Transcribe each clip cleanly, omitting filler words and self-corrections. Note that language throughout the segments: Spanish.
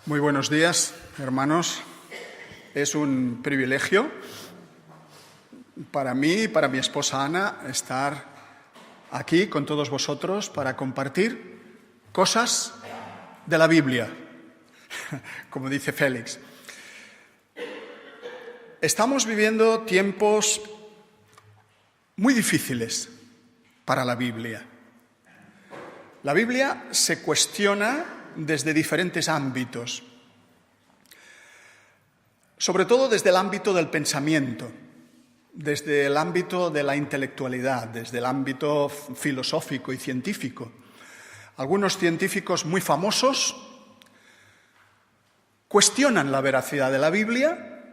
Muy buenos días, hermanos. Es un privilegio para mí y para mi esposa Ana estar aquí con todos vosotros para compartir cosas de la Biblia, como dice Félix. Estamos viviendo tiempos muy difíciles para la Biblia. La Biblia se cuestiona desde diferentes ámbitos, sobre todo desde el ámbito del pensamiento, desde el ámbito de la intelectualidad, desde el ámbito filosófico y científico. Algunos científicos muy famosos cuestionan la veracidad de la Biblia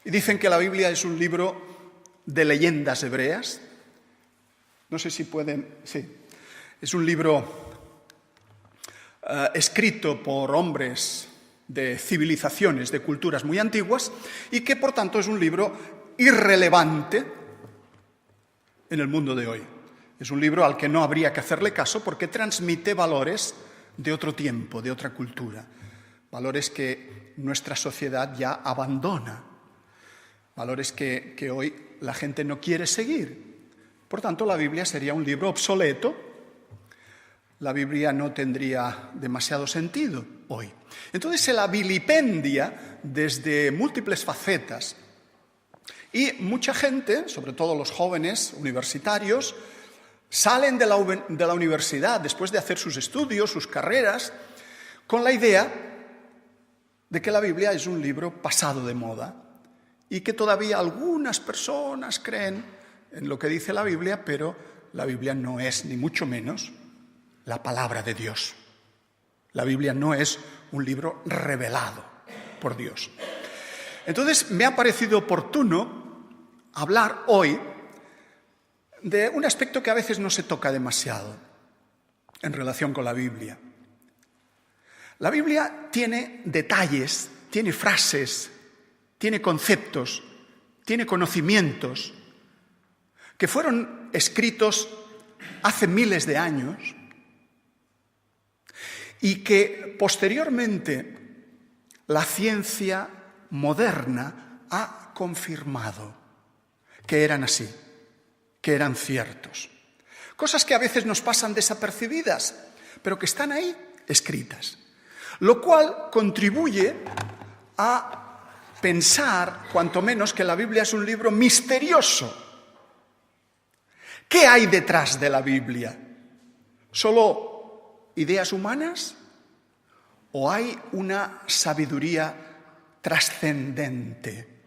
y dicen que la Biblia es un libro de leyendas hebreas. No sé si pueden... Sí, es un libro escrito por hombres de civilizaciones, de culturas muy antiguas, y que por tanto es un libro irrelevante en el mundo de hoy. Es un libro al que no habría que hacerle caso porque transmite valores de otro tiempo, de otra cultura, valores que nuestra sociedad ya abandona, valores que hoy la gente no quiere seguir. Por tanto, la Biblia sería un libro obsoleto. La Biblia no tendría demasiado sentido hoy. Entonces se la vilipendia desde múltiples facetas. Y mucha gente, sobre todo los jóvenes universitarios, salen de la universidad después de hacer sus estudios, sus carreras, con la idea de que la Biblia es un libro pasado de moda y que todavía algunas personas creen en lo que dice la Biblia, pero la Biblia no es, ni mucho menos, la palabra de Dios. La Biblia no es un libro revelado por Dios. Entonces me ha parecido oportuno hablar hoy de un aspecto que a veces no se toca demasiado en relación con la Biblia. La Biblia tiene detalles, tiene frases, tiene conceptos, tiene conocimientos que fueron escritos hace miles de años y que posteriormente la ciencia moderna ha confirmado que eran así, que eran ciertos. Cosas que a veces nos pasan desapercibidas, pero que están ahí escritas. Lo cual contribuye a pensar, cuanto menos, que la Biblia es un libro misterioso. ¿Qué hay detrás de la Biblia? ¿Solo ideas humanas? ¿O hay una sabiduría trascendente,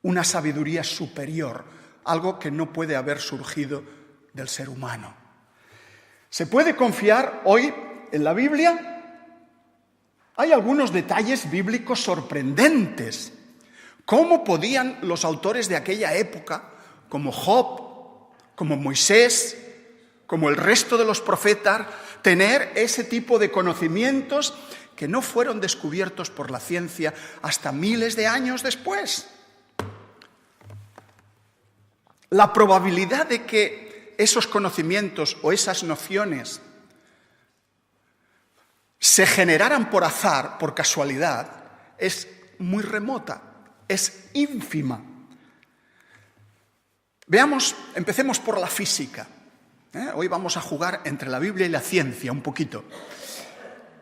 una sabiduría superior, algo que no puede haber surgido del ser humano? ¿Se puede confiar hoy en la Biblia? Hay algunos detalles bíblicos sorprendentes. ¿Cómo podían los autores de aquella época, como Job, como Moisés, como el resto de los profetas, tener ese tipo de conocimientos que no fueron descubiertos por la ciencia hasta miles de años después? La probabilidad de que esos conocimientos o esas nociones se generaran por azar, por casualidad, es muy remota, es ínfima. Empecemos por la física. Hoy vamos a jugar entre la Biblia y la ciencia un poquito.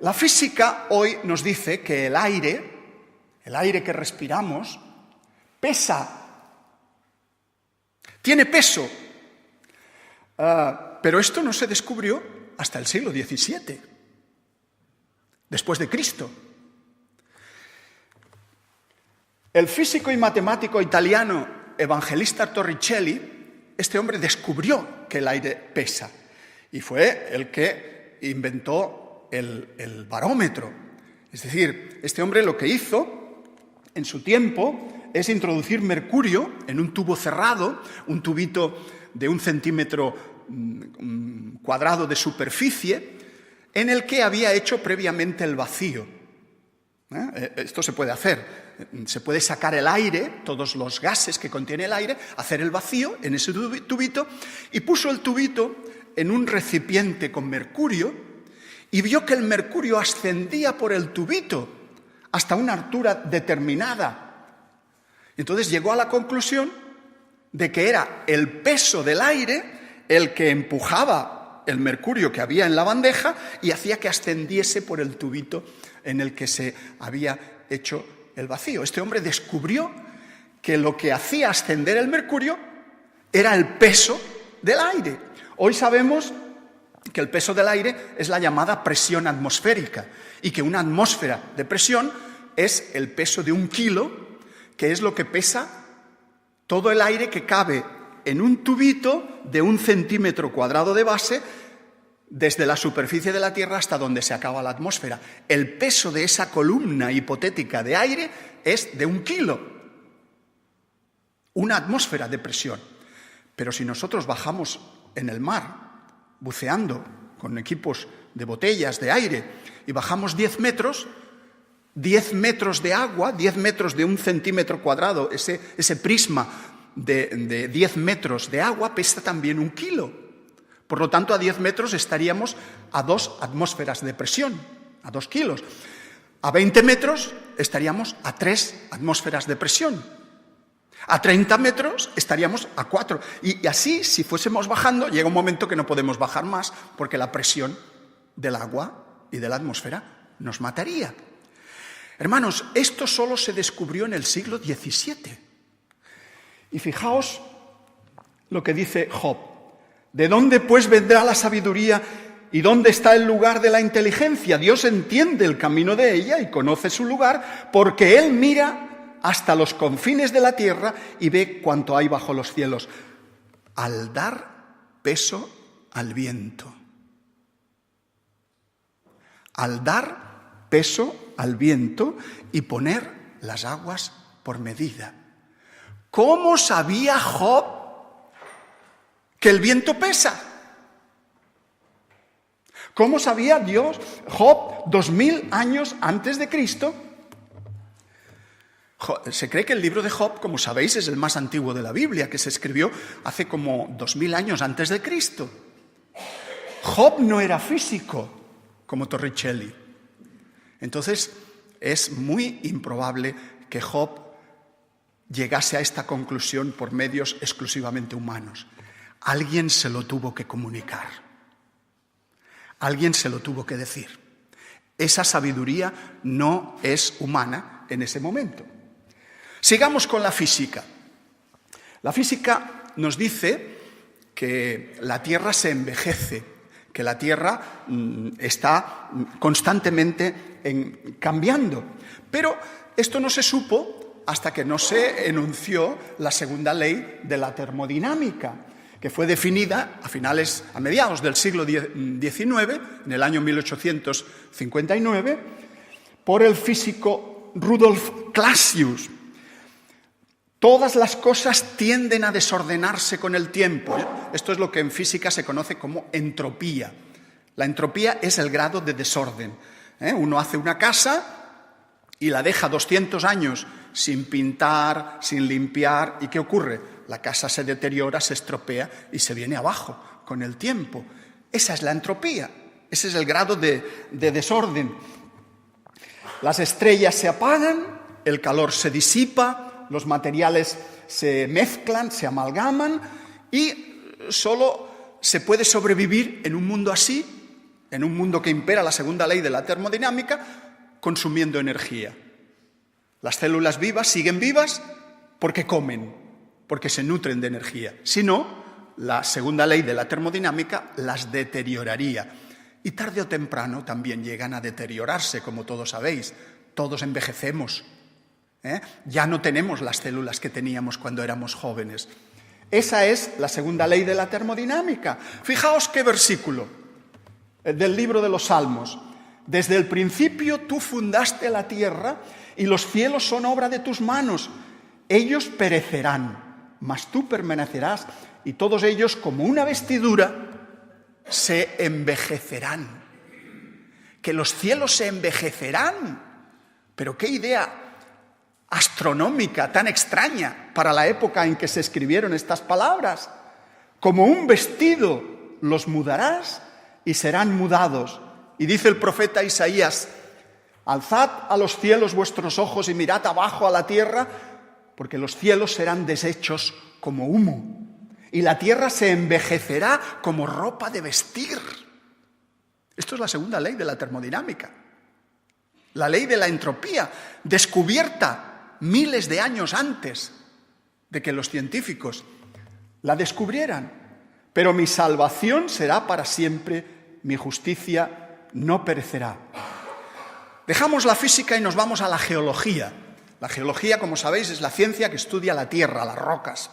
La física hoy nos dice que el aire que respiramos, pesa, tiene peso. Pero esto no se descubrió hasta el siglo XVII, después de Cristo. El físico y matemático italiano Evangelista Torricelli, este hombre descubrió que el aire pesa y fue el que inventó el barómetro. Es decir, este hombre lo que hizo en su tiempo es introducir mercurio en un tubo cerrado, un tubito de 1 centímetro cuadrado de superficie, en el que había hecho previamente el vacío. Esto se puede hacer. Se puede sacar el aire, todos los gases que contiene el aire, hacer el vacío en ese tubito, y puso el tubito en un recipiente con mercurio y vio que el mercurio ascendía por el tubito hasta una altura determinada. Entonces llegó a la conclusión de que era el peso del aire el que empujaba el mercurio que había en la bandeja y hacía que ascendiese por el tubito en el que se había hecho el vacío. Este hombre descubrió que lo que hacía ascender el mercurio era el peso del aire. Hoy sabemos que el peso del aire es la llamada presión atmosférica y que una atmósfera de presión es el peso de 1 kilo, que es lo que pesa todo el aire que cabe en un tubito de 1 centímetro cuadrado de base desde la superficie de la Tierra hasta donde se acaba la atmósfera. El peso de esa columna hipotética de aire es de 1 kilo, una atmósfera de presión. Pero si nosotros bajamos en el mar, buceando con equipos de botellas de aire, y bajamos 10 metros de agua, 10 metros de 1 centímetro cuadrado, ese prisma de 10 metros de agua pesa también 1 kilo. Por lo tanto, a 10 metros estaríamos a 2 atmósferas de presión, a 2 kilos. A 20 metros estaríamos a 3 atmósferas de presión. A 30 metros estaríamos a 4. Y así, si fuésemos bajando, llega un momento que no podemos bajar más porque la presión del agua y de la atmósfera nos mataría. Hermanos, esto solo se descubrió en el siglo XVII. Y fijaos lo que dice Job. ¿De dónde pues vendrá la sabiduría y dónde está el lugar de la inteligencia? Dios entiende el camino de ella y conoce su lugar porque Él mira hasta los confines de la tierra y ve cuánto hay bajo los cielos. Al dar peso al viento. Al dar peso al viento y poner las aguas por medida. ¿Cómo sabía Job que el viento pesa? ¿Cómo sabía Job 2000 años antes de Cristo? Se cree que el libro de Job, como sabéis, es el más antiguo de la Biblia, que se escribió hace como 2000 años antes de Cristo. Job no era físico, como Torricelli. Entonces, es muy improbable que Job llegase a esta conclusión por medios exclusivamente humanos. Alguien se lo tuvo que comunicar. Alguien se lo tuvo que decir. Esa sabiduría no es humana en ese momento. Sigamos con la física. La física nos dice que la Tierra se envejece, que la Tierra está constantemente cambiando. Pero esto no se supo hasta que no se enunció la segunda ley de la termodinámica, que fue definida a mediados del siglo XIX, en el año 1859, por el físico Rudolf Clausius. Todas las cosas tienden a desordenarse con el tiempo. Esto es lo que en física se conoce como entropía. La entropía es el grado de desorden. Uno hace una casa y la deja 200 años sin pintar, sin limpiar. ¿Y qué ocurre? La casa se deteriora, se estropea y se viene abajo con el tiempo. Esa es la entropía. Ese es el grado de desorden. Las estrellas se apagan, el calor se disipa, los materiales se mezclan, se amalgaman y solo se puede sobrevivir en un mundo así, en un mundo que impera la segunda ley de la termodinámica, consumiendo energía. Las células vivas siguen vivas porque comen, porque se nutren de energía. Si no, la segunda ley de la termodinámica las deterioraría. Y tarde o temprano también llegan a deteriorarse, como todos sabéis. Todos envejecemos. Ya no tenemos las células que teníamos cuando éramos jóvenes. Esa es la segunda ley de la termodinámica. Fijaos qué versículo del libro de los Salmos. Desde el principio tú fundaste la tierra y los cielos son obra de tus manos. Ellos perecerán, mas tú permanecerás y todos ellos como una vestidura se envejecerán. Que los cielos se envejecerán. Pero qué idea astronómica tan extraña para la época en que se escribieron estas palabras. Como un vestido los mudarás y serán mudados Y dice el profeta Isaías: alzad a los cielos vuestros ojos y mirad abajo a la tierra, porque los cielos serán deshechos como humo, y la tierra se envejecerá como ropa de vestir. Esto es la segunda ley de la termodinámica. La ley de la entropía, descubierta miles de años antes de que los científicos la descubrieran. Pero mi salvación será para siempre, mi justicia no perecerá. Dejamos la física y nos vamos a la geología. La geología, como sabéis, es la ciencia que estudia la tierra, las rocas.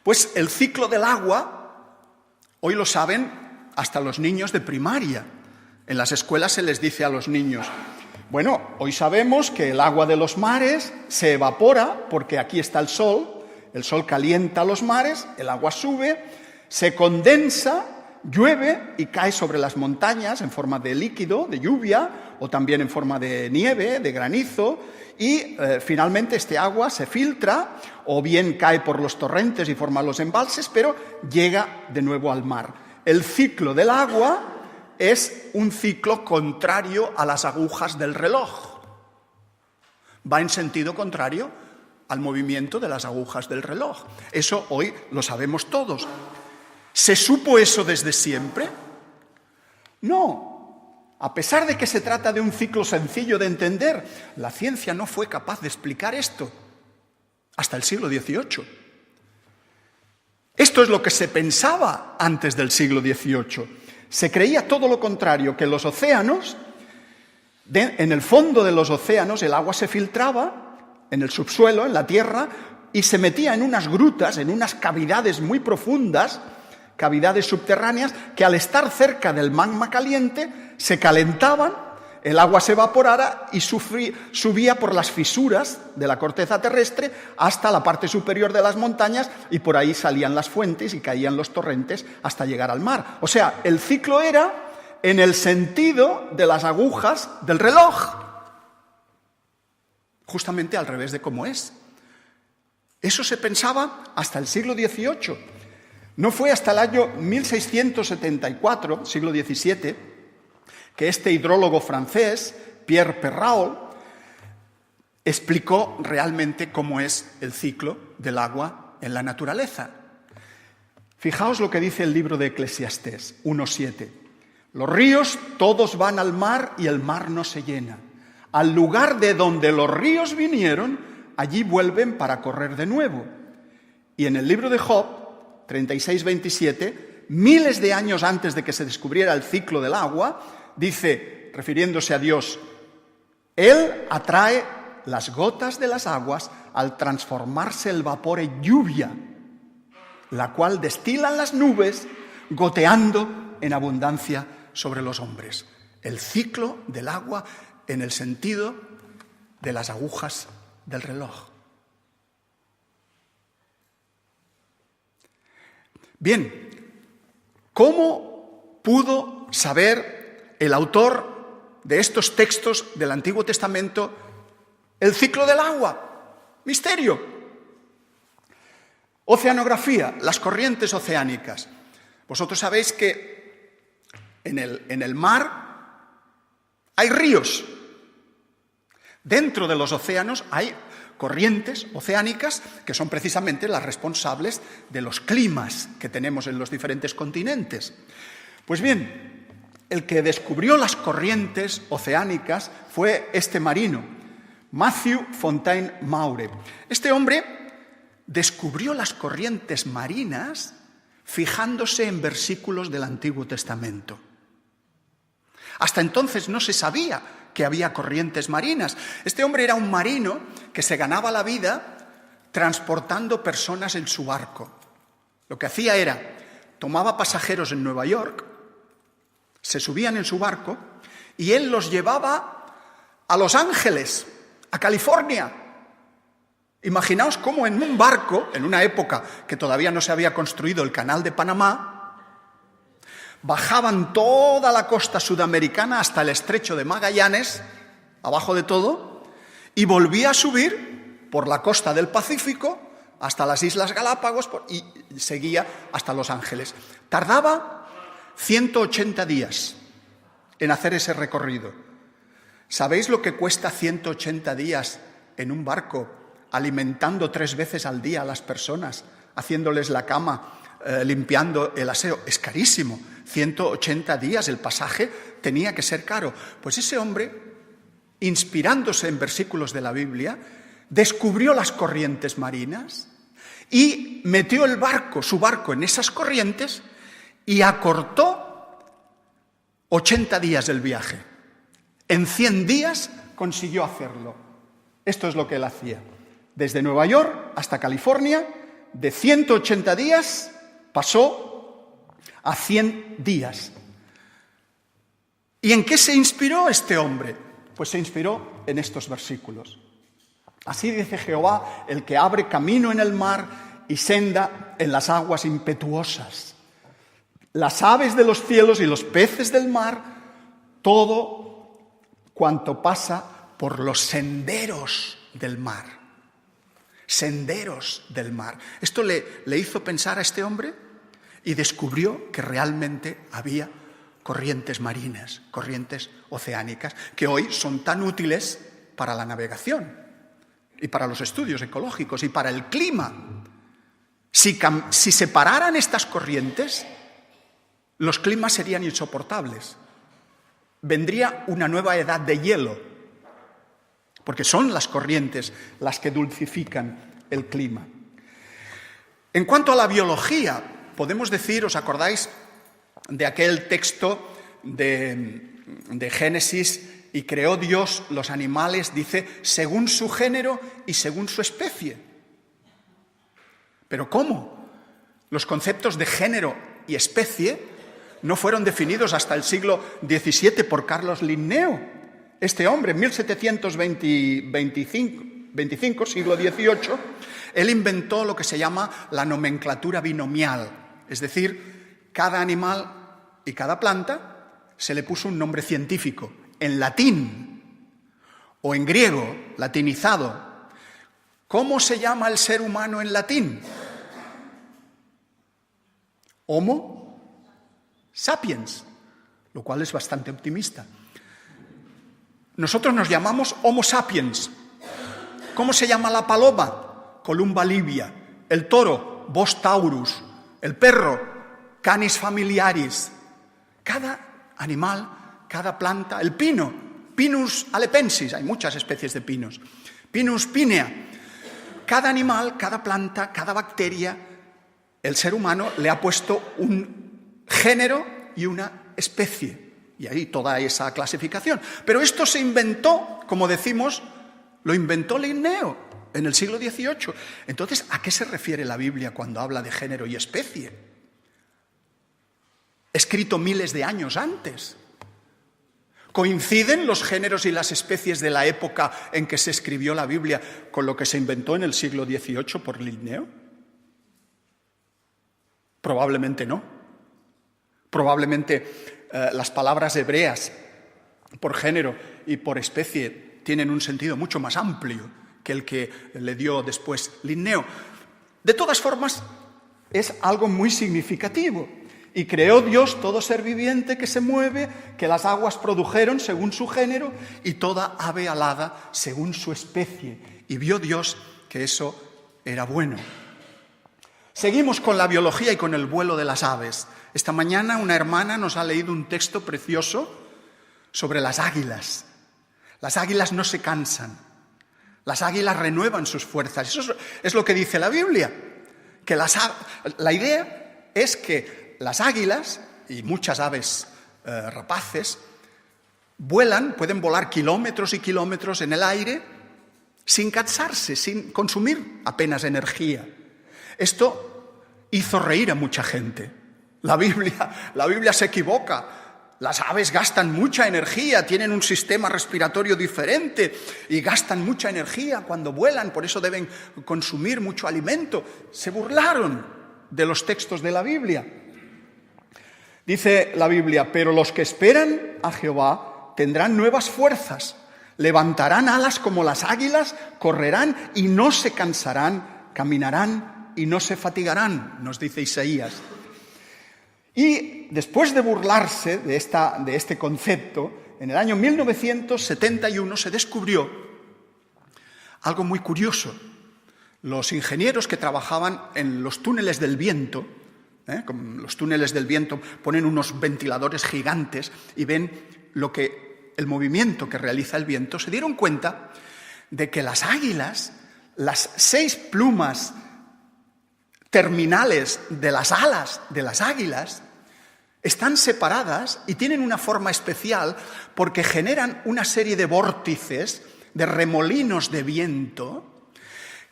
Pues el ciclo del agua, hoy lo saben hasta los niños de primaria. En las escuelas se les dice a los niños: bueno, hoy sabemos que el agua de los mares se evapora porque aquí está el sol calienta los mares, el agua sube, se condensa, llueve y cae sobre las montañas en forma de líquido, de lluvia, o también en forma de nieve, de granizo, y finalmente este agua se filtra, o bien cae por los torrentes y forma los embalses, pero llega de nuevo al mar. El ciclo del agua es un ciclo contrario a las agujas del reloj. Va en sentido contrario al movimiento de las agujas del reloj. Eso hoy lo sabemos todos. ¿Se supo eso desde siempre? No. A pesar de que se trata de un ciclo sencillo de entender, la ciencia no fue capaz de explicar esto hasta el siglo XVIII. Esto es lo que se pensaba antes del siglo XVIII. Se creía todo lo contrario, que los océanos, en el fondo de los océanos, el agua se filtraba en el subsuelo, en la tierra, y se metía en unas grutas, en unas cavidades muy profundas, cavidades subterráneas, que al estar cerca del magma caliente, se calentaban, el agua se evaporara y subía por las fisuras de la corteza terrestre hasta la parte superior de las montañas, y por ahí salían las fuentes y caían los torrentes hasta llegar al mar. O sea, el ciclo era en el sentido de las agujas del reloj, justamente al revés de cómo es. Eso se pensaba hasta el siglo XVIII. No fue hasta el año 1674, siglo XVII, que este hidrólogo francés, Pierre Perrault, explicó realmente cómo es el ciclo del agua en la naturaleza. Fijaos lo que dice el libro de Eclesiastés 1:7. Los ríos todos van al mar y el mar no se llena. Al lugar de donde los ríos vinieron, allí vuelven para correr de nuevo. Y en el libro de Job 36:27, miles de años antes de que se descubriera el ciclo del agua, dice, refiriéndose a Dios: Él atrae las gotas de las aguas al transformarse el vapor en lluvia, la cual destilan las nubes, goteando en abundancia sobre los hombres. El ciclo del agua en el sentido de las agujas del reloj. Bien, ¿cómo pudo saber el autor de estos textos del Antiguo Testamento el ciclo del agua? Misterio. Oceanografía, las corrientes oceánicas. Vosotros sabéis que en el mar hay ríos. Dentro de los océanos hay corrientes oceánicas que son precisamente las responsables de los climas que tenemos en los diferentes continentes. Pues bien, el que descubrió las corrientes oceánicas fue este marino, Matthew Fontaine Maury. Este hombre descubrió las corrientes marinas fijándose en versículos del Antiguo Testamento. Hasta entonces no se sabía que había corrientes marinas. Este hombre era un marino que se ganaba la vida transportando personas en su barco. Lo que hacía era, tomaba pasajeros en Nueva York, se subían en su barco y él los llevaba a Los Ángeles, a California. Imaginaos cómo en un barco, en una época que todavía no se había construido el Canal de Panamá, bajaban toda la costa sudamericana hasta el estrecho de Magallanes, abajo de todo, y volvía a subir por la costa del Pacífico hasta las Islas Galápagos y seguía hasta Los Ángeles. Tardaba 180 días en hacer ese recorrido. ¿Sabéis lo que cuesta 180 días en un barco, alimentando 3 veces al día a las personas, haciéndoles la cama, limpiando el aseo? Es carísimo. 180 días el pasaje tenía que ser caro. Pues ese hombre, inspirándose en versículos de la Biblia, descubrió las corrientes marinas y metió su barco en esas corrientes y acortó 80 días el viaje. En 100 días consiguió hacerlo. Esto es lo que él hacía. Desde Nueva York hasta California, de 180 días pasó a 100 días. ¿Y en qué se inspiró este hombre? Pues se inspiró en estos versículos. Así dice Jehová, el que abre camino en el mar y senda en las aguas impetuosas. Las aves de los cielos y los peces del mar, todo cuanto pasa por los senderos del mar. Senderos del mar. Esto le hizo pensar a este hombre y descubrió que realmente había corrientes marinas, corrientes oceánicas, que hoy son tan útiles para la navegación y para los estudios ecológicos y para el clima. Si se pararan estas corrientes, los climas serían insoportables. Vendría una nueva edad de hielo, porque son las corrientes las que dulcifican el clima. En cuanto a la biología, podemos decir, ¿os acordáis de aquel texto de Génesis? Y creó Dios los animales, dice, según su género y según su especie. ¿Pero cómo? Los conceptos de género y especie no fueron definidos hasta el siglo XVII por Carlos Linneo. Este hombre, en 1725, siglo XVIII, él inventó lo que se llama la nomenclatura binomial. Es decir, cada animal y cada planta se le puso un nombre científico, en latín o en griego, latinizado. ¿Cómo se llama el ser humano en latín? Homo sapiens, lo cual es bastante optimista. Nosotros nos llamamos Homo sapiens. ¿Cómo se llama la paloma? Columba libia. El toro, Bos taurus. El perro, Canis familiaris. Cada animal, cada planta, el pino, Pinus alepensis, hay muchas especies de pinos. Pinus pinea. Cada animal, cada planta, cada bacteria, el ser humano le ha puesto un género y una especie. Y ahí toda esa clasificación. Pero esto se inventó, como decimos, lo inventó Linneo en el siglo XVIII. Entonces, ¿a qué se refiere la Biblia cuando habla de género y especie? Escrito miles de años antes. ¿Coinciden los géneros y las especies de la época en que se escribió la Biblia con lo que se inventó en el siglo XVIII por Linneo? Probablemente no. Probablemente las palabras hebreas por género y por especie tienen un sentido mucho más amplio que el que le dio después Linneo. De todas formas, es algo muy significativo. Y creó Dios todo ser viviente que se mueve, que las aguas produjeron según su género y toda ave alada según su especie. Y vio Dios que eso era bueno. Seguimos con la biología y con el vuelo de las aves. Esta mañana una hermana nos ha leído un texto precioso sobre las águilas. Las águilas no se cansan. Las águilas renuevan sus fuerzas. Eso es lo que dice la Biblia. Que la idea es que las águilas y muchas aves rapaces pueden volar kilómetros y kilómetros en el aire sin cansarse, sin consumir apenas energía. Esto hizo reír a mucha gente. La Biblia se equivoca. Las aves gastan mucha energía, tienen un sistema respiratorio diferente y gastan mucha energía cuando vuelan, por eso deben consumir mucho alimento. Se burlaron de los textos de la Biblia. Dice la Biblia, pero los que esperan a Jehová tendrán nuevas fuerzas, levantarán alas como las águilas, correrán y no se cansarán, caminarán y no se fatigarán, nos dice Isaías. Y después de burlarse de este concepto, en el año 1971 se descubrió algo muy curioso. Los ingenieros que trabajaban en los túneles del viento, con los túneles del viento ponen unos ventiladores gigantes y ven el movimiento que realiza el viento, se dieron cuenta de que las águilas, las 6 plumas terminales de las alas de las águilas, están separadas y tienen una forma especial porque generan una serie de vórtices, de remolinos de viento,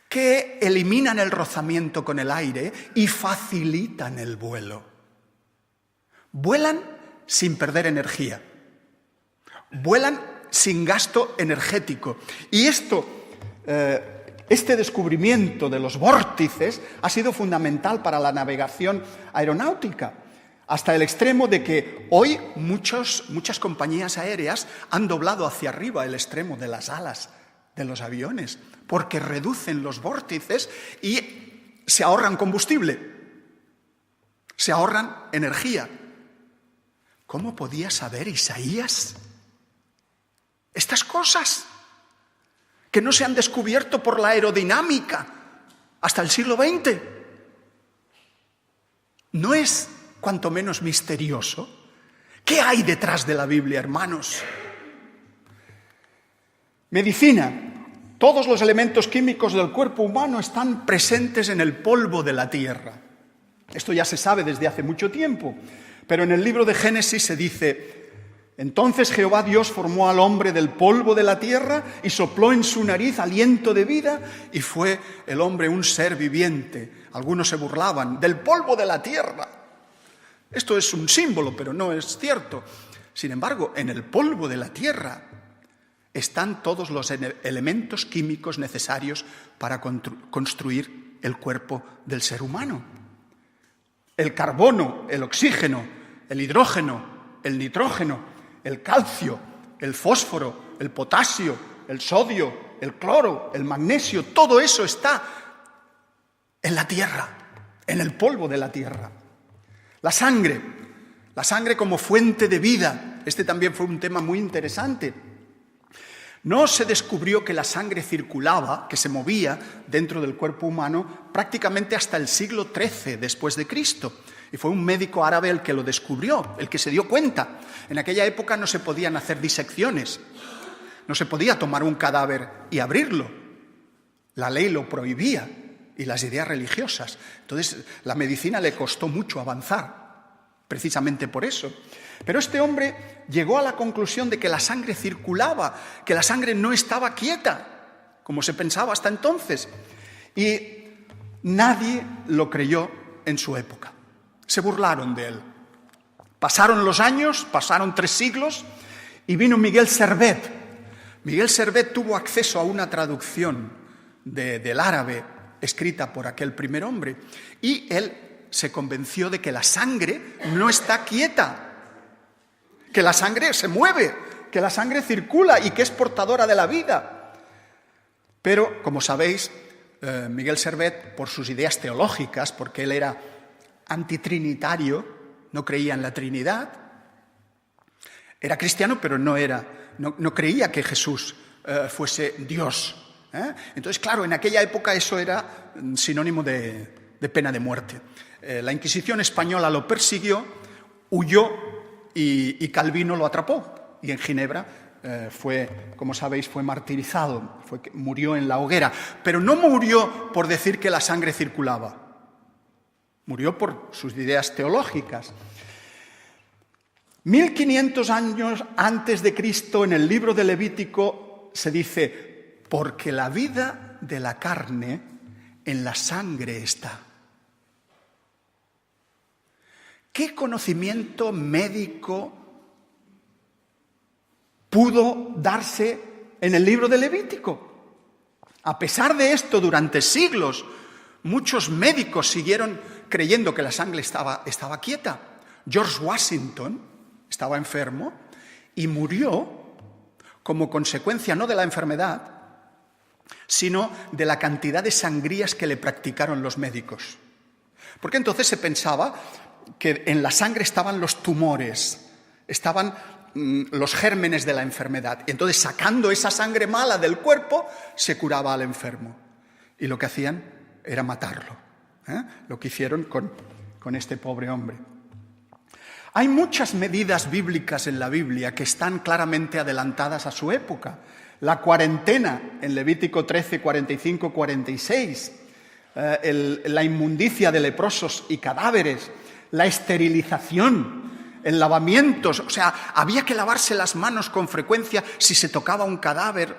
que eliminan el rozamiento con el aire y facilitan el vuelo. Vuelan sin perder energía. Vuelan sin gasto energético. Y este descubrimiento de los vórtices ha sido fundamental para la navegación aeronáutica, hasta el extremo de que hoy muchas compañías aéreas han doblado hacia arriba el extremo de las alas de los aviones, porque reducen los vórtices y se ahorran combustible, se ahorran energía. ¿Cómo podía saber Isaías estas cosas que no se han descubierto por la aerodinámica hasta el siglo XX? ¿No es cuanto menos misterioso? ¿Qué hay detrás de la Biblia, hermanos? Medicina. Todos los elementos químicos del cuerpo humano están presentes en el polvo de la tierra. Esto ya se sabe desde hace mucho tiempo, pero en el libro de Génesis se dice: entonces Jehová Dios formó al hombre del polvo de la tierra y sopló en su nariz aliento de vida y fue el hombre un ser viviente. Algunos se burlaban del polvo de la tierra. Esto es un símbolo, pero no es cierto. Sin embargo, en el polvo de la tierra están todos los elementos químicos necesarios para construir el cuerpo del ser humano. El carbono, el oxígeno, el hidrógeno, el nitrógeno, el calcio, el fósforo, el potasio, el sodio, el cloro, el magnesio, todo eso está en la tierra, en el polvo de la tierra. La sangre como fuente de vida. Este también fue un tema muy interesante. No se descubrió que la sangre circulaba, que se movía dentro del cuerpo humano prácticamente hasta el siglo XIII después de Cristo. Y fue un médico árabe el que lo descubrió, el que se dio cuenta. En aquella época no se podían hacer disecciones, no se podía tomar un cadáver y abrirlo. La ley lo prohibía y las ideas religiosas. Entonces, la medicina le costó mucho avanzar, precisamente por eso. Pero este hombre llegó a la conclusión de que la sangre circulaba, que la sangre no estaba quieta, como se pensaba hasta entonces. Y nadie lo creyó en su época. Se burlaron de él. Pasaron los años, pasaron 3 siglos, y vino Miguel Servet. Miguel Servet tuvo acceso a una traducción del árabe escrita por aquel primer hombre, y él se convenció de que la sangre no está quieta, que la sangre se mueve, que la sangre circula y que es portadora de la vida. Pero, como sabéis, Miguel Servet, por sus ideas teológicas, porque él era antitrinitario, no creía en la Trinidad, era cristiano, pero no creía que Jesús fuese Dios. Entonces, claro, en aquella época eso era sinónimo de pena de muerte. La Inquisición española lo persiguió, huyó, y Calvino lo atrapó. Y en Ginebra como sabéis, fue martirizado, murió en la hoguera. Pero no murió por decir que la sangre circulaba. Murió por sus ideas teológicas. 1500 años antes de Cristo, en el libro de Levítico, se dice: porque la vida de la carne en la sangre está. ¿Qué conocimiento médico pudo darse en el libro de Levítico? A pesar de esto, durante siglos, muchos médicos siguieron creyendo que la sangre estaba quieta. George Washington estaba enfermo y murió como consecuencia no de la enfermedad, sino de la cantidad de sangrías que le practicaron los médicos. Porque entonces se pensaba que en la sangre estaban los tumores, estaban los gérmenes de la enfermedad. Y entonces, sacando esa sangre mala del cuerpo, se curaba al enfermo. Y lo que hacían era matarlo. Lo que hicieron con este pobre hombre. Hay muchas medidas bíblicas en la Biblia que están claramente adelantadas a su época. La cuarentena en Levítico 13, 45, 46, la inmundicia de leprosos y cadáveres, la esterilización, el lavamientos. O sea, había que lavarse las manos con frecuencia si se tocaba un cadáver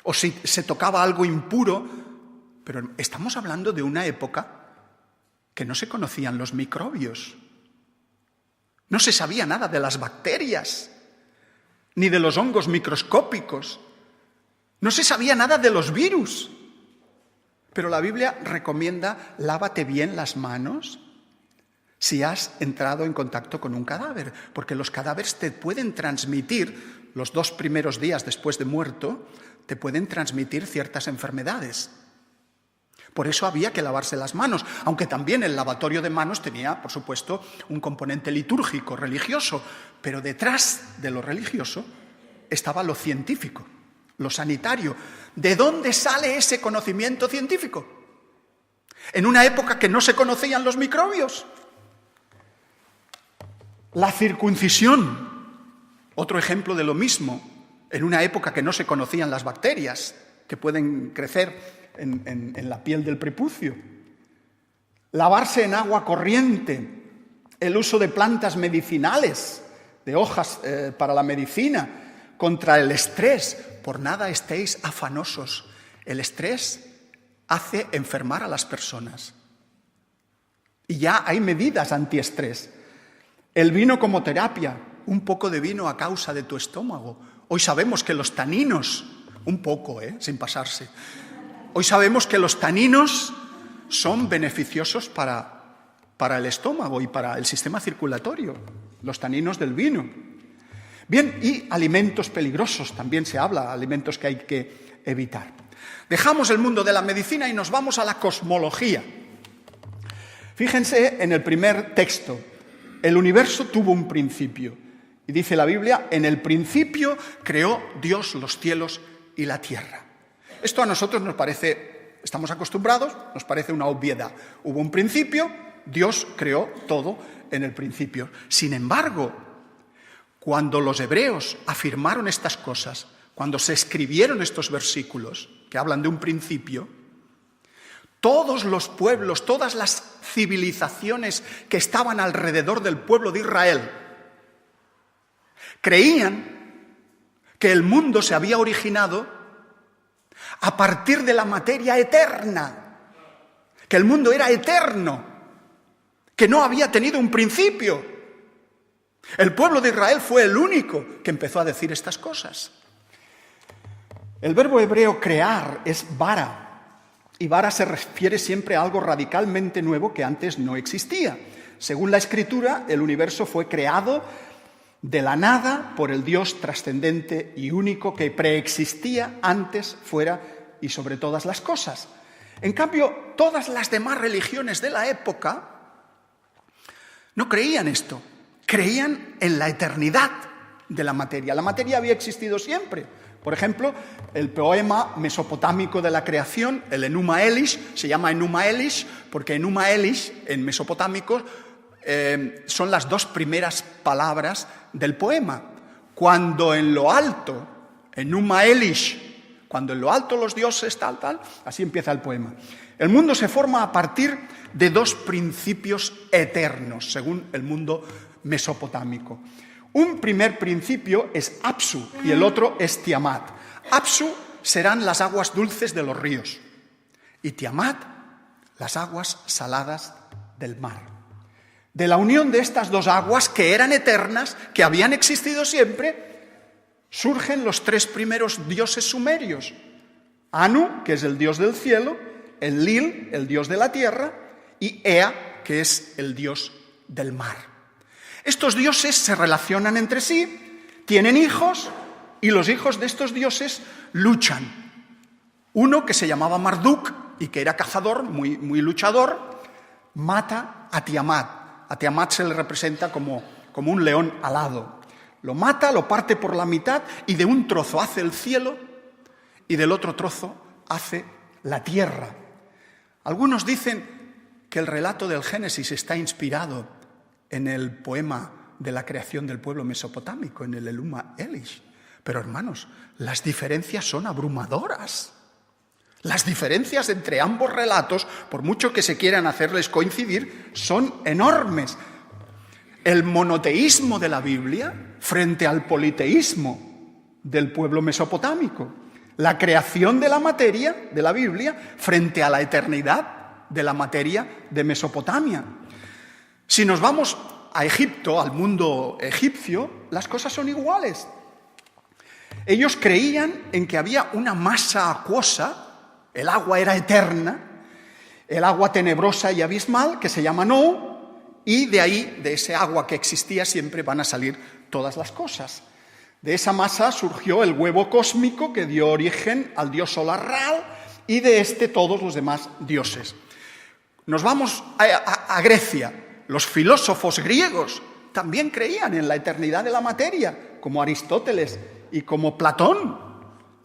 o si se tocaba algo impuro. Pero estamos hablando de una época que no se conocían los microbios. No se sabía nada de las bacterias, ni de los hongos microscópicos. No se sabía nada de los virus. Pero la Biblia recomienda: lávate bien las manos si has entrado en contacto con un cadáver, porque los cadáveres te pueden transmitir, los 2 primeros días después de muerto, te pueden transmitir ciertas enfermedades. Por eso había que lavarse las manos, aunque también el lavatorio de manos tenía, por supuesto, un componente litúrgico, religioso, pero detrás de lo religioso estaba lo científico, lo sanitario. ¿De dónde sale ese conocimiento científico? En una época que no se conocían los microbios. La circuncisión, otro ejemplo de lo mismo, en una época que no se conocían las bacterias que pueden crecer en la piel del prepucio. Lavarse en agua corriente, el uso de plantas medicinales, de hojas para la medicina, contra el estrés. Por nada estéis afanosos. El estrés hace enfermar a las personas. Y ya hay medidas antiestrés. El vino como terapia, un poco de vino a causa de tu estómago. Hoy sabemos que los taninos, un poco, sin pasarse. Hoy sabemos que los taninos son beneficiosos para el estómago y para el sistema circulatorio, los taninos del vino. Bien, y alimentos peligrosos, también se habla, alimentos que hay que evitar. Dejamos el mundo de la medicina y nos vamos a la cosmología. Fíjense en el primer texto: el universo tuvo un principio. Y dice la Biblia: en el principio creó Dios los cielos y la tierra. Esto a nosotros nos parece, estamos acostumbrados, nos parece una obviedad. Hubo un principio, Dios creó todo en el principio. Sin embargo, cuando los hebreos afirmaron estas cosas, cuando se escribieron estos versículos que hablan de un principio, todos los pueblos, todas las civilizaciones que estaban alrededor del pueblo de Israel creían que el mundo se había originado a partir de la materia eterna, que el mundo era eterno, que no había tenido un principio. El pueblo de Israel fue el único que empezó a decir estas cosas. El verbo hebreo crear es bara, y bara se refiere siempre a algo radicalmente nuevo que antes no existía. Según la Escritura, el universo fue creado de la nada por el Dios trascendente y único que preexistía antes, fuera y sobre todas las cosas. En cambio, todas las demás religiones de la época no creían esto, creían en la eternidad de la materia. La materia había existido siempre. Por ejemplo, el poema mesopotámico de la creación, el Enuma Elish, se llama Enuma Elish porque Enuma Elish, en mesopotámico, son las 2 primeras palabras del poema. Cuando en lo alto, Enuma Elish, cuando en lo alto los dioses, tal, así empieza el poema. El mundo se forma a partir de 2 principios eternos, según el mundo mesopotámico. Un primer principio es Apsu y el otro es Tiamat. Apsu serán las aguas dulces de los ríos y Tiamat las aguas saladas del mar. De la unión de estas 2 aguas, que eran eternas, que habían existido siempre, surgen los 3 primeros dioses sumerios. Anu, que es el dios del cielo, Enlil, el dios de la tierra, y Ea, que es el dios del mar. Estos dioses se relacionan entre sí, tienen hijos, y los hijos de estos dioses luchan. Uno, que se llamaba Marduk, y que era cazador, muy luchador, mata a Tiamat, A Tiamat se le representa como un león alado. Lo mata, lo parte por la mitad y de un trozo hace el cielo y del otro trozo hace la tierra. Algunos dicen que el relato del Génesis está inspirado en el poema de la creación del pueblo mesopotámico, en el Enuma Elish. Pero hermanos, las diferencias son abrumadoras. Las diferencias entre ambos relatos, por mucho que se quieran hacerles coincidir, son enormes. El monoteísmo de la Biblia frente al politeísmo del pueblo mesopotámico. La creación de la materia de la Biblia frente a la eternidad de la materia de Mesopotamia. Si nos vamos a Egipto, al mundo egipcio, las cosas son iguales. Ellos creían en que había una masa acuosa, el agua era eterna, el agua tenebrosa y abismal, que se llama No, y de ahí, de ese agua que existía, siempre van a salir todas las cosas. De esa masa surgió el huevo cósmico que dio origen al dios solar Ra, y de este todos los demás dioses. Nos vamos a Grecia. Los filósofos griegos también creían en la eternidad de la materia, como Aristóteles y como Platón.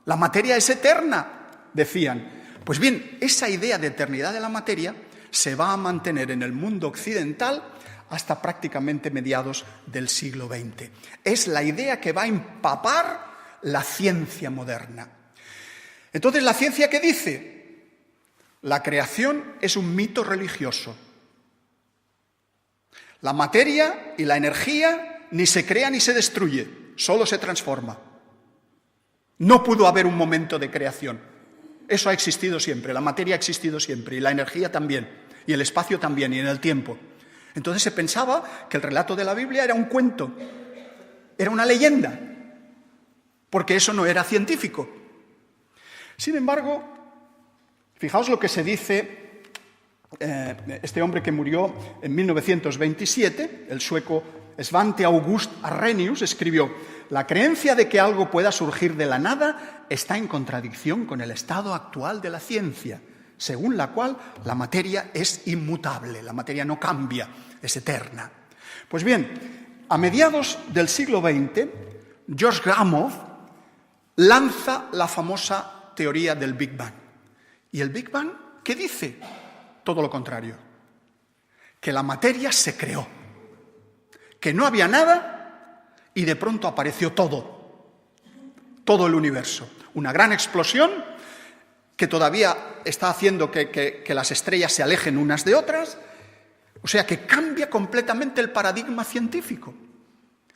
La materia es eterna, decían. Pues bien, esa idea de eternidad de la materia se va a mantener en el mundo occidental hasta prácticamente mediados del siglo XX. Es la idea que va a empapar la ciencia moderna. Entonces, ¿la ciencia qué dice? La creación es un mito religioso. La materia y la energía ni se crea ni se destruye, solo se transforma. No pudo haber un momento de creación. Eso ha existido siempre, la materia ha existido siempre, y la energía también, y el espacio también, y en el tiempo. Entonces se pensaba que el relato de la Biblia era un cuento, era una leyenda, porque eso no era científico. Sin embargo, fijaos lo que se dice, este hombre que murió en 1927, el sueco Svante August Arrhenius, escribió: la creencia de que algo pueda surgir de la nada está en contradicción con el estado actual de la ciencia, según la cual la materia es inmutable, la materia no cambia, es eterna. Pues bien, a mediados del siglo XX, George Gamow lanza la famosa teoría del Big Bang. ¿Y el Big Bang qué dice? Todo lo contrario, que la materia se creó, que no había nada y de pronto apareció todo el universo. Una gran explosión que todavía está haciendo que las estrellas se alejen unas de otras, o sea que cambia completamente el paradigma científico.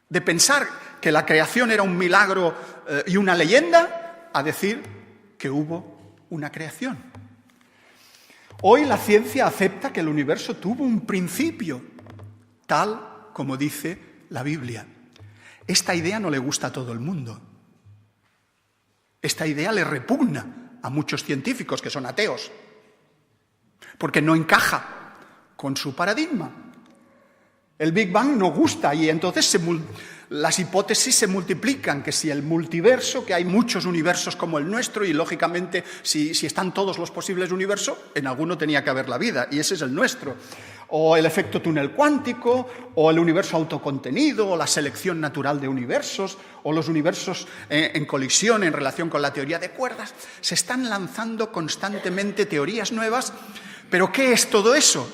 De pensar que la creación era un milagro y una leyenda, a decir que hubo una creación. Hoy la ciencia acepta que el universo tuvo un principio, tal como dice la Biblia. Esta idea no le gusta a todo el mundo. Esta idea le repugna a muchos científicos que son ateos, porque no encaja con su paradigma. El Big Bang no gusta y entonces las hipótesis se multiplican, que si el multiverso, que hay muchos universos como el nuestro y lógicamente si están todos los posibles universos, en alguno tenía que haber la vida y ese es el nuestro. O el efecto túnel cuántico, o el universo autocontenido, o la selección natural de universos, o los universos en colisión en relación con la teoría de cuerdas. Se están lanzando constantemente teorías nuevas, pero ¿qué es todo eso?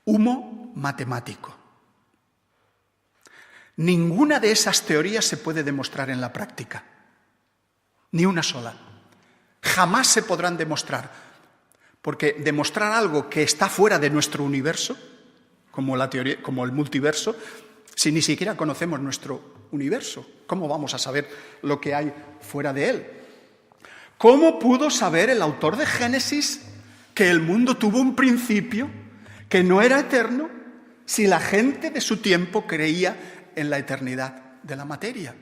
Humo matemático. Ninguna de esas teorías se puede demostrar en la práctica, ni una sola. Jamás se podrán demostrar. Porque demostrar algo que está fuera de nuestro universo, como la teoría, como el multiverso, si ni siquiera conocemos nuestro universo, ¿cómo vamos a saber lo que hay fuera de él? ¿Cómo pudo saber el autor de Génesis que el mundo tuvo un principio, que no era eterno, si la gente de su tiempo creía en la eternidad de la materia?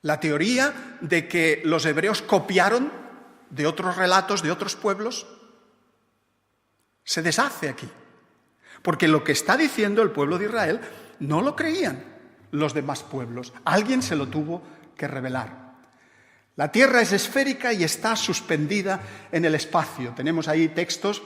La teoría de que los hebreos copiaron de otros relatos, de otros pueblos, se deshace aquí. Porque lo que está diciendo el pueblo de Israel no lo creían los demás pueblos. Alguien se lo tuvo que revelar. La tierra es esférica y está suspendida en el espacio. Tenemos ahí textos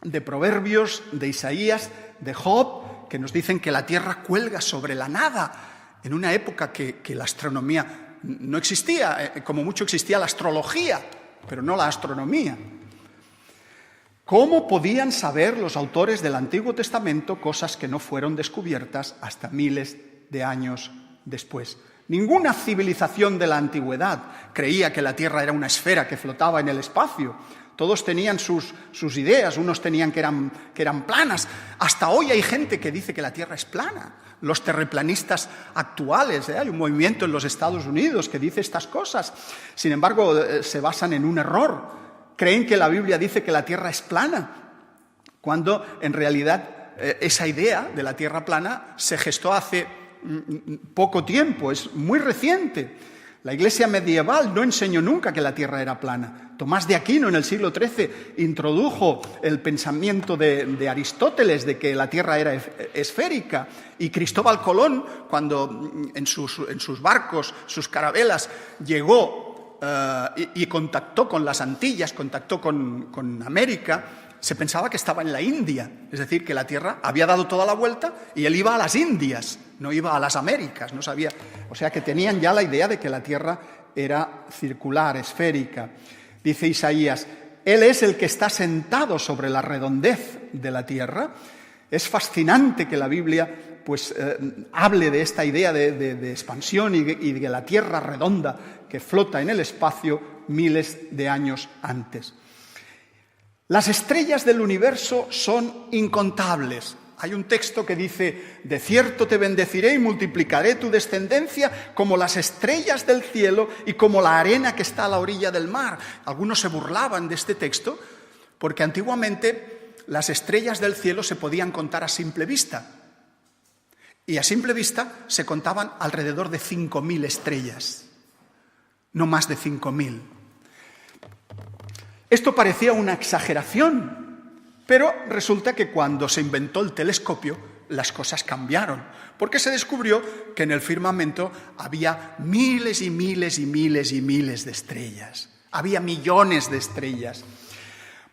de Proverbios, de Isaías, de Job, que nos dicen que la tierra cuelga sobre la nada, en una época que la astronomía no existía, como mucho existía la astrología, pero no la astronomía. ¿Cómo podían saber los autores del Antiguo Testamento cosas que no fueron descubiertas hasta miles de años después? Ninguna civilización de la antigüedad creía que la Tierra era una esfera que flotaba en el espacio. Todos tenían sus ideas, unos tenían que eran planas. Hasta hoy hay gente que dice que la Tierra es plana. Los terraplanistas actuales, hay un movimiento en los Estados Unidos que dice estas cosas. Sin embargo, se basan en un error. Creen que la Biblia dice que la Tierra es plana, cuando en realidad esa idea de la Tierra plana se gestó hace poco tiempo, es muy reciente. La Iglesia medieval no enseñó nunca que la Tierra era plana. Tomás de Aquino en el siglo XIII introdujo el pensamiento de Aristóteles de que la Tierra era esférica, y Cristóbal Colón, cuando en sus barcos, sus carabelas, llegó y contactó con las Antillas, contactó con América, se pensaba que estaba en la India, es decir, que la Tierra había dado toda la vuelta y él iba a las Indias, no iba a las Américas, no sabía. O sea que tenían ya la idea de que la Tierra era circular, esférica. Dice Isaías, Él es el que está sentado sobre la redondez de la Tierra. Es fascinante que la Biblia hable de esta idea de expansión y de la Tierra redonda que flota en el espacio miles de años antes. Las estrellas del universo son incontables. Hay un texto que dice, de cierto te bendeciré y multiplicaré tu descendencia como las estrellas del cielo y como la arena que está a la orilla del mar. Algunos se burlaban de este texto porque antiguamente las estrellas del cielo se podían contar a simple vista. Y a simple vista se contaban alrededor de 5.000 estrellas, no más de 5.000. Esto parecía una exageración, pero resulta que cuando se inventó el telescopio, las cosas cambiaron, porque se descubrió que en el firmamento había miles y miles y miles y miles de estrellas. Había millones de estrellas.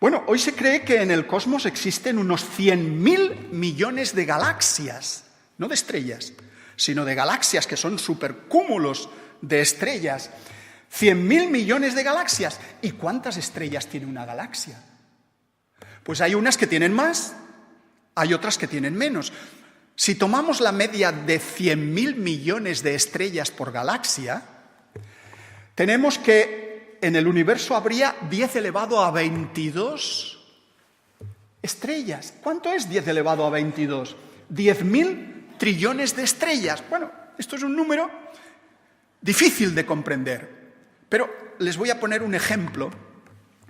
Bueno, hoy se cree que en el cosmos existen unos 100.000 millones de galaxias. No de estrellas, sino de galaxias, que son supercúmulos de estrellas. 100.000 millones de galaxias. ¿Y cuántas estrellas tiene una galaxia? Pues hay unas que tienen más, hay otras que tienen menos. Si tomamos la media de 100.000 millones de estrellas por galaxia, tenemos que en el universo habría 10 elevado a 22 estrellas. ¿Cuánto es 10 elevado a 22? 10.000 trillones de estrellas. Bueno, esto es un número difícil de comprender, pero les voy a poner un ejemplo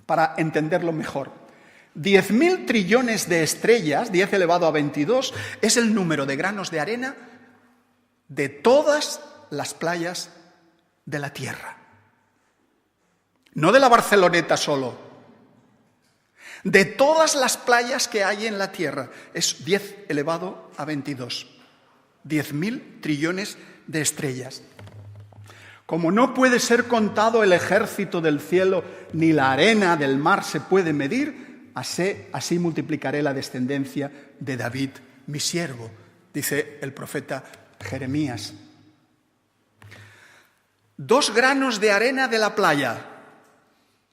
para entenderlo mejor. 10.000 trillones de estrellas, 10 elevado a 22, es el número de granos de arena de todas las playas de la Tierra. No de la Barceloneta solo, de todas las playas que hay en la Tierra. Es 10 elevado a 22. 10.000 trillones de estrellas. Como no puede ser contado el ejército del cielo, ni la arena del mar se puede medir, así multiplicaré la descendencia de David, mi siervo, dice el profeta Jeremías. 2 granos de arena de la playa.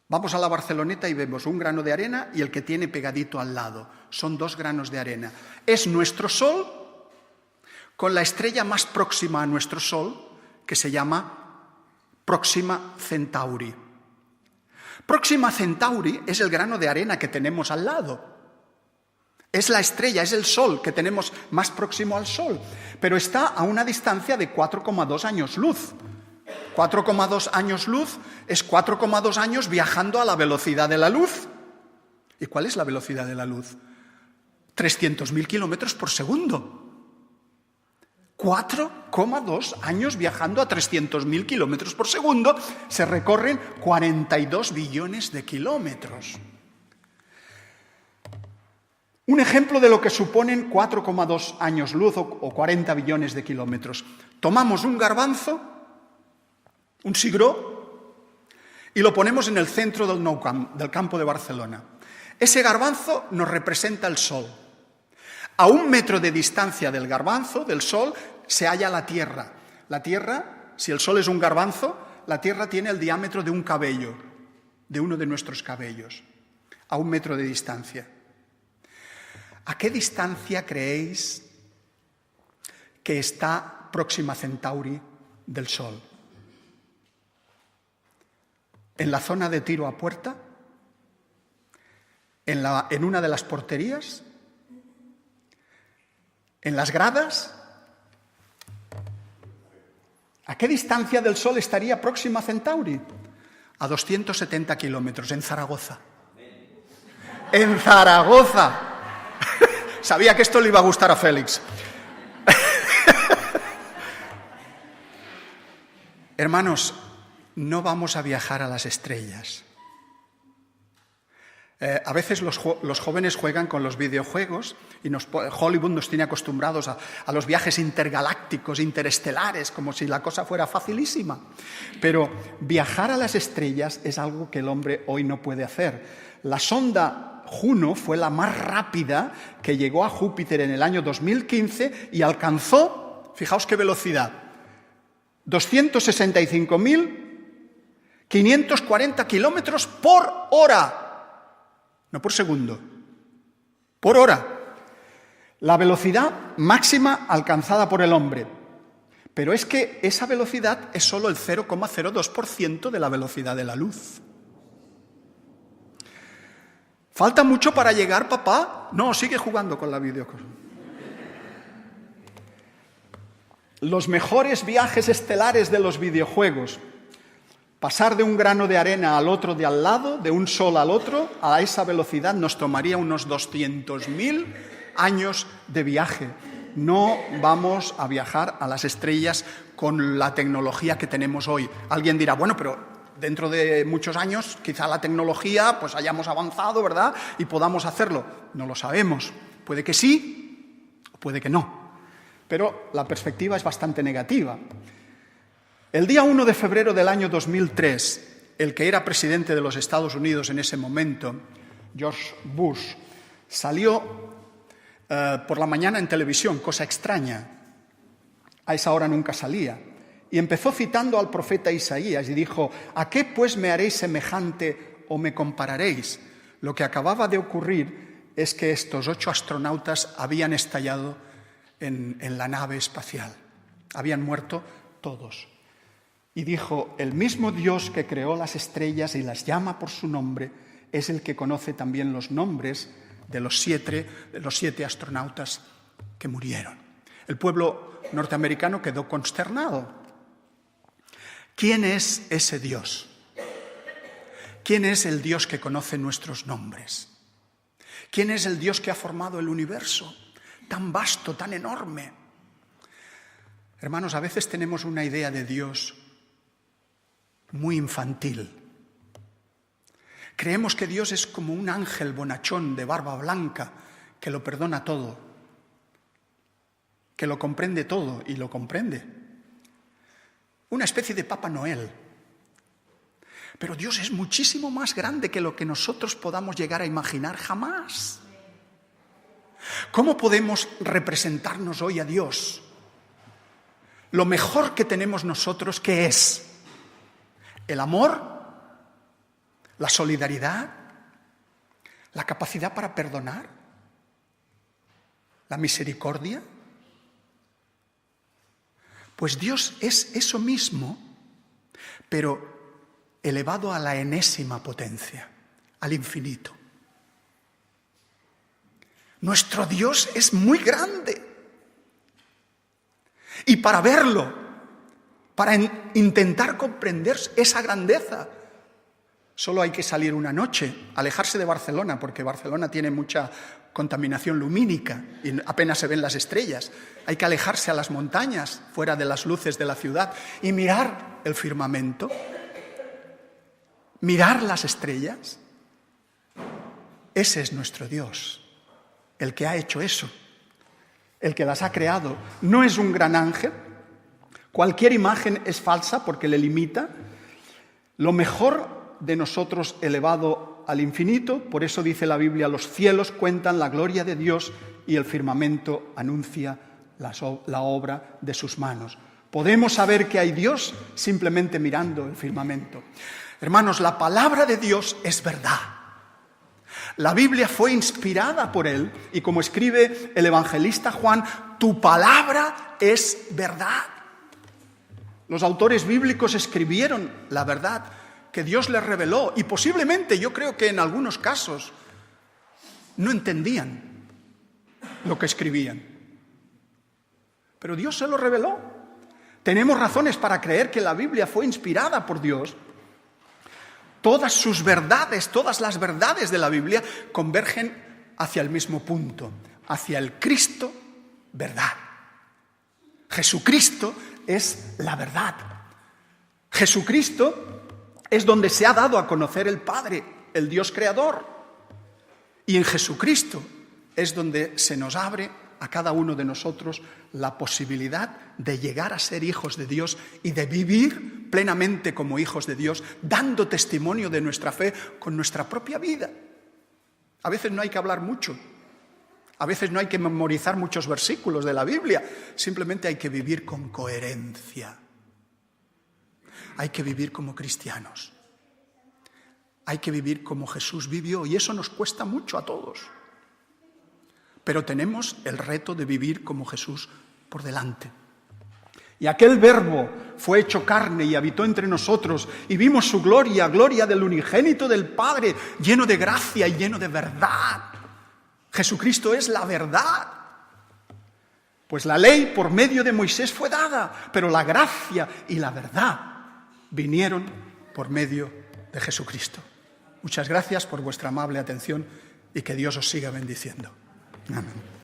Vamos a la Barceloneta y vemos un grano de arena y el que tiene pegadito al lado. Son 2 granos de arena. Es nuestro Sol con la estrella más próxima a nuestro Sol, que se llama Próxima Centauri. Próxima Centauri es el grano de arena que tenemos al lado. Es la estrella, es el Sol que tenemos más próximo al Sol, pero está a una distancia de 4,2 años luz. 4,2 años luz es 4,2 años viajando a la velocidad de la luz. ¿Y cuál es la velocidad de la luz? 300.000 kilómetros por segundo. 4,2 años viajando a 300.000 kilómetros por segundo, se recorren 42 billones de kilómetros. Un ejemplo de lo que suponen 4,2 años luz o 40 billones de kilómetros. Tomamos un garbanzo, un cigró, y lo ponemos en el centro del campo de Barcelona. Ese garbanzo nos representa el Sol. A 1 metro de distancia del garbanzo, del Sol, se halla la Tierra. La Tierra, si el Sol es un garbanzo, la Tierra tiene el diámetro de un cabello, de uno de nuestros cabellos, a 1 metro de distancia. ¿A qué distancia creéis que está Próxima Centauri del Sol? ¿En la zona de tiro a puerta? ¿En una de las porterías? ¿En las gradas? ¿A qué distancia del Sol estaría Próxima Centauri? A 270 kilómetros, en Zaragoza. ¡En Zaragoza! Sabía que esto le iba a gustar a Félix. Hermanos, no vamos a viajar a las estrellas. A veces los jóvenes juegan con los videojuegos y Hollywood nos tiene acostumbrados a los viajes intergalácticos, interestelares, como si la cosa fuera facilísima. Pero viajar a las estrellas es algo que el hombre hoy no puede hacer. La sonda Juno fue la más rápida que llegó a Júpiter en el año 2015 y alcanzó, fijaos qué velocidad, 265.540 kilómetros por hora. No por segundo, por hora. La velocidad máxima alcanzada por el hombre. Pero es que esa velocidad es solo el 0,02% de la velocidad de la luz. ¿Falta mucho para llegar, papá? No, sigue jugando con la videoconsola. Los mejores viajes estelares de los videojuegos. Pasar de un grano de arena al otro de al lado, de un sol al otro, a esa velocidad nos tomaría unos 200.000 años de viaje. No vamos a viajar a las estrellas con la tecnología que tenemos hoy. Alguien dirá, bueno, pero dentro de muchos años quizá la tecnología pues hayamos avanzado, ¿verdad? Y podamos hacerlo. No lo sabemos. Puede que sí, o puede que no. Pero la perspectiva es bastante negativa. El día 1 de febrero del año 2003, el que era presidente de los Estados Unidos en ese momento, George Bush, salió por la mañana en televisión, cosa extraña. A esa hora nunca salía. Y empezó citando al profeta Isaías y dijo, ¿a qué pues me haréis semejante o me compararéis? Lo que acababa de ocurrir es que estos 8 astronautas habían estallado en la nave espacial. Habían muerto todos. Y dijo, el mismo Dios que creó las estrellas y las llama por su nombre, es el que conoce también los nombres de los 7 astronautas que murieron. El pueblo norteamericano quedó consternado. ¿Quién es ese Dios? ¿Quién es el Dios que conoce nuestros nombres? ¿Quién es el Dios que ha formado el universo tan vasto, tan enorme? Hermanos, a veces tenemos una idea de Dios muy infantil. Creemos que Dios es como un ángel bonachón de barba blanca que lo perdona todo, que lo comprende todo y lo comprende. Una especie de Papá Noel. Pero Dios es muchísimo más grande que lo que nosotros podamos llegar a imaginar jamás. ¿Cómo podemos representarnos hoy a Dios? Lo mejor que tenemos nosotros, ¿qué es? El amor, la solidaridad, la capacidad para perdonar, la misericordia. Pues Dios es eso mismo, pero elevado a la enésima potencia, al infinito. Nuestro Dios es muy grande. Y para verlo, para intentar comprender esa grandeza, solo hay que salir una noche, alejarse de Barcelona, porque Barcelona tiene mucha contaminación lumínica y apenas se ven las estrellas. Hay que alejarse a las montañas, fuera de las luces de la ciudad, y mirar el firmamento, mirar las estrellas. Ese es nuestro Dios, el que ha hecho eso, el que las ha creado. No es un gran ángel. Cualquier imagen es falsa porque le limita. Lo mejor de nosotros elevado al infinito, por eso dice la Biblia, los cielos cuentan la gloria de Dios y el firmamento anuncia la obra de sus manos. Podemos saber que hay Dios simplemente mirando el firmamento. Hermanos, la palabra de Dios es verdad. La Biblia fue inspirada por Él y como escribe el evangelista Juan, tu palabra es verdad. Los autores bíblicos escribieron la verdad que Dios les reveló y posiblemente yo creo que en algunos casos no entendían lo que escribían. Pero Dios se lo reveló. Tenemos razones para creer que la Biblia fue inspirada por Dios. Todas sus verdades, todas las verdades de la Biblia convergen hacia el mismo punto, hacia el Cristo verdad. Jesucristo es la verdad. Jesucristo es donde se ha dado a conocer el Padre, el Dios creador. Y en Jesucristo es donde se nos abre a cada uno de nosotros la posibilidad de llegar a ser hijos de Dios y de vivir plenamente como hijos de Dios, dando testimonio de nuestra fe con nuestra propia vida. A veces no hay que hablar mucho, a veces no hay que memorizar muchos versículos de la Biblia, simplemente hay que vivir con coherencia. Hay que vivir como cristianos. Hay que vivir como Jesús vivió y eso nos cuesta mucho a todos. Pero tenemos el reto de vivir como Jesús por delante. Y aquel Verbo fue hecho carne y habitó entre nosotros y vimos su gloria, gloria del unigénito del Padre, lleno de gracia y lleno de verdad. Jesucristo es la verdad. Pues la ley por medio de Moisés fue dada, pero la gracia y la verdad vinieron por medio de Jesucristo. Muchas gracias por vuestra amable atención y que Dios os siga bendiciendo. Amén.